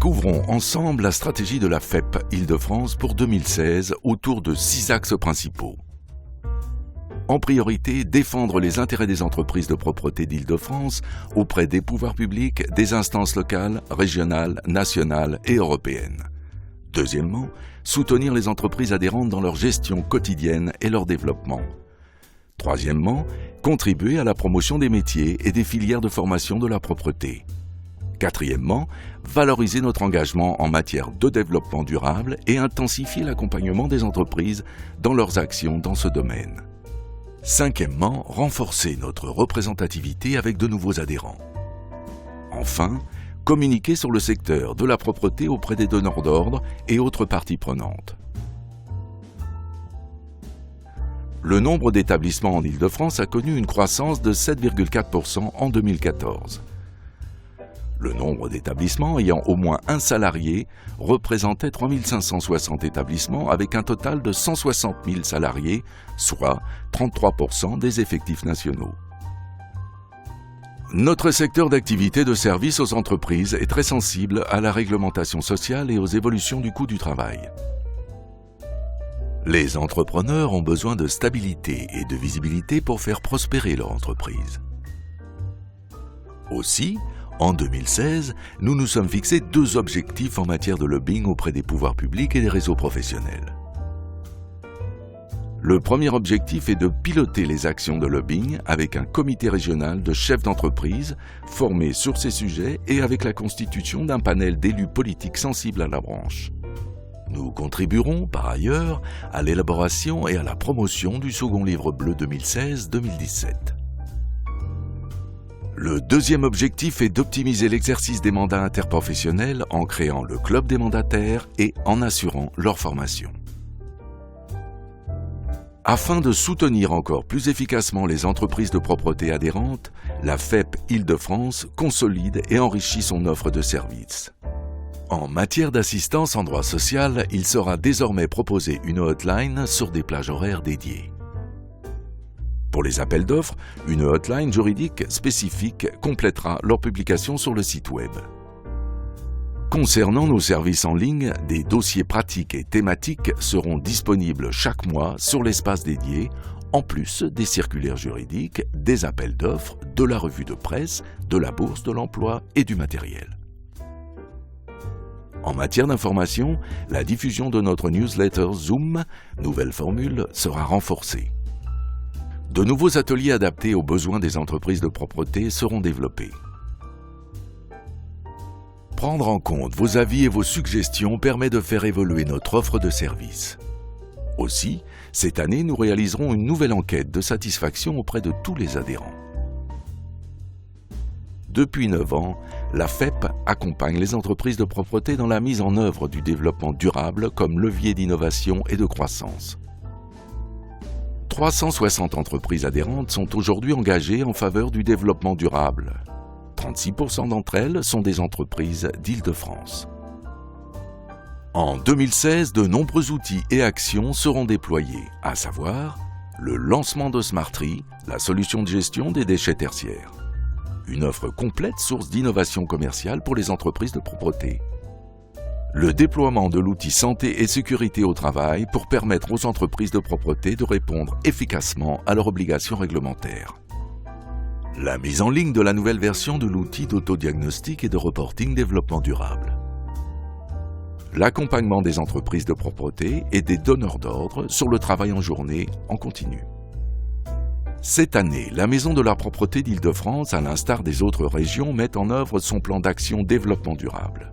Découvrons ensemble la stratégie de la FEP Île-de-France pour 2016 autour de 6 axes principaux. En priorité, défendre les intérêts des entreprises de propreté d'Île-de-France auprès des pouvoirs publics, des instances locales, régionales, nationales et européennes. Deuxièmement, soutenir les entreprises adhérentes dans leur gestion quotidienne et leur développement. Troisièmement, contribuer à la promotion des métiers et des filières de formation de la propreté. Quatrièmement, valoriser notre engagement en matière de développement durable et intensifier l'accompagnement des entreprises dans leurs actions dans ce domaine. Cinquièmement, renforcer notre représentativité avec de nouveaux adhérents. Enfin, communiquer sur le secteur de la propreté auprès des donneurs d'ordre et autres parties prenantes. Le nombre d'établissements en Île-de-France a connu une croissance de 7,4% en 2014. Le nombre d'établissements ayant au moins un salarié représentait 3 560 établissements avec un total de 160 000 salariés, soit 33% des effectifs nationaux. Notre secteur d'activité de service aux entreprises est très sensible à la réglementation sociale et aux évolutions du coût du travail. Les entrepreneurs ont besoin de stabilité et de visibilité pour faire prospérer leur entreprise. Aussi, en 2016, nous nous sommes fixés 2 objectifs en matière de lobbying auprès des pouvoirs publics et des réseaux professionnels. Le premier objectif est de piloter les actions de lobbying avec un comité régional de chefs d'entreprise formé sur ces sujets et avec la constitution d'un panel d'élus politiques sensibles à la branche. Nous contribuerons, par ailleurs, à l'élaboration et à la promotion du second livre bleu 2016-2017. Le deuxième objectif est d'optimiser l'exercice des mandats interprofessionnels en créant le club des mandataires et en assurant leur formation. Afin de soutenir encore plus efficacement les entreprises de propreté adhérentes, la FEP Île-de-France consolide et enrichit son offre de services. En matière d'assistance en droit social, il sera désormais proposé une hotline sur des plages horaires dédiées. Pour les appels d'offres, une hotline juridique spécifique complétera leur publication sur le site web. Concernant nos services en ligne, des dossiers pratiques et thématiques seront disponibles chaque mois sur l'espace dédié, en plus des circulaires juridiques, des appels d'offres, de la revue de presse, de la bourse de l'emploi et du matériel. En matière d'information, la diffusion de notre newsletter Zoom, nouvelle formule, sera renforcée. De nouveaux ateliers adaptés aux besoins des entreprises de propreté seront développés. Prendre en compte vos avis et vos suggestions permet de faire évoluer notre offre de services. Aussi, cette année, nous réaliserons une nouvelle enquête de satisfaction auprès de tous les adhérents. Depuis 9 ans, la FEP accompagne les entreprises de propreté dans la mise en œuvre du développement durable comme levier d'innovation et de croissance. 360 entreprises adhérentes sont aujourd'hui engagées en faveur du développement durable. 36% d'entre elles sont des entreprises d'Île-de-France. En 2016, de nombreux outils et actions seront déployés, à savoir le lancement de Smartry, la solution de gestion des déchets tertiaires. Une offre complète source d'innovation commerciale pour les entreprises de propreté. Le déploiement de l'outil santé et sécurité au travail pour permettre aux entreprises de propreté de répondre efficacement à leurs obligations réglementaires. La mise en ligne de la nouvelle version de l'outil d'autodiagnostic et de reporting développement durable. L'accompagnement des entreprises de propreté et des donneurs d'ordre sur le travail en journée en continu. Cette année, la Maison de la propreté d'Île-de-France, à l'instar des autres régions, met en œuvre son plan d'action développement durable.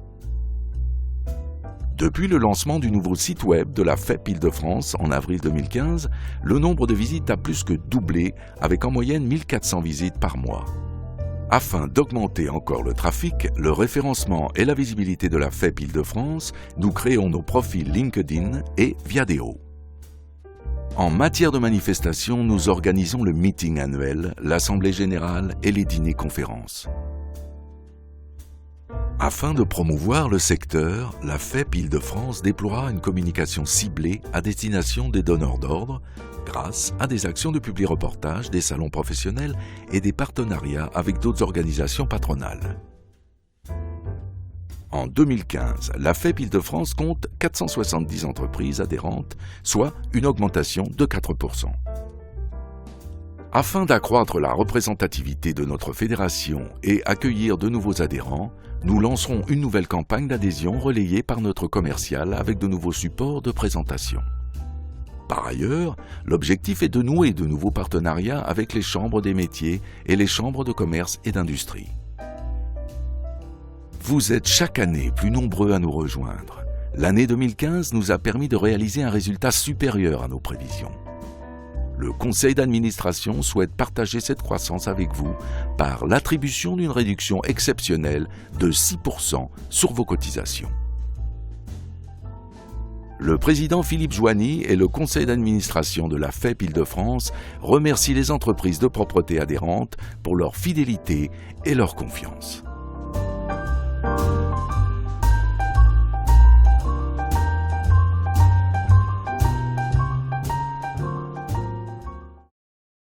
Depuis le lancement du nouveau site web de la FEP Île-de-France en avril 2015, le nombre de visites a plus que doublé, avec en moyenne 1400 visites par mois. Afin d'augmenter encore le trafic, le référencement et la visibilité de la FEP Île-de-France, nous créons nos profils LinkedIn et Viadeo. En matière de manifestation, nous organisons le meeting annuel, l'assemblée générale et les dîners-conférences. Afin de promouvoir le secteur, la FEP Île-de-France déploiera une communication ciblée à destination des donneurs d'ordre grâce à des actions de publi-reportage, des salons professionnels et des partenariats avec d'autres organisations patronales. En 2015, la FEP Île-de-France compte 470 entreprises adhérentes, soit une augmentation de 4%. Afin d'accroître la représentativité de notre fédération et accueillir de nouveaux adhérents, nous lancerons une nouvelle campagne d'adhésion relayée par notre commercial avec de nouveaux supports de présentation. Par ailleurs, l'objectif est de nouer de nouveaux partenariats avec les chambres des métiers et les chambres de commerce et d'industrie. Vous êtes chaque année plus nombreux à nous rejoindre. L'année 2015 nous a permis de réaliser un résultat supérieur à nos prévisions. Le conseil d'administration souhaite partager cette croissance avec vous par l'attribution d'une réduction exceptionnelle de 6% sur vos cotisations. Le président Philippe Joigny et le conseil d'administration de la FEP Île-de-France remercient les entreprises de propreté adhérentes pour leur fidélité et leur confiance.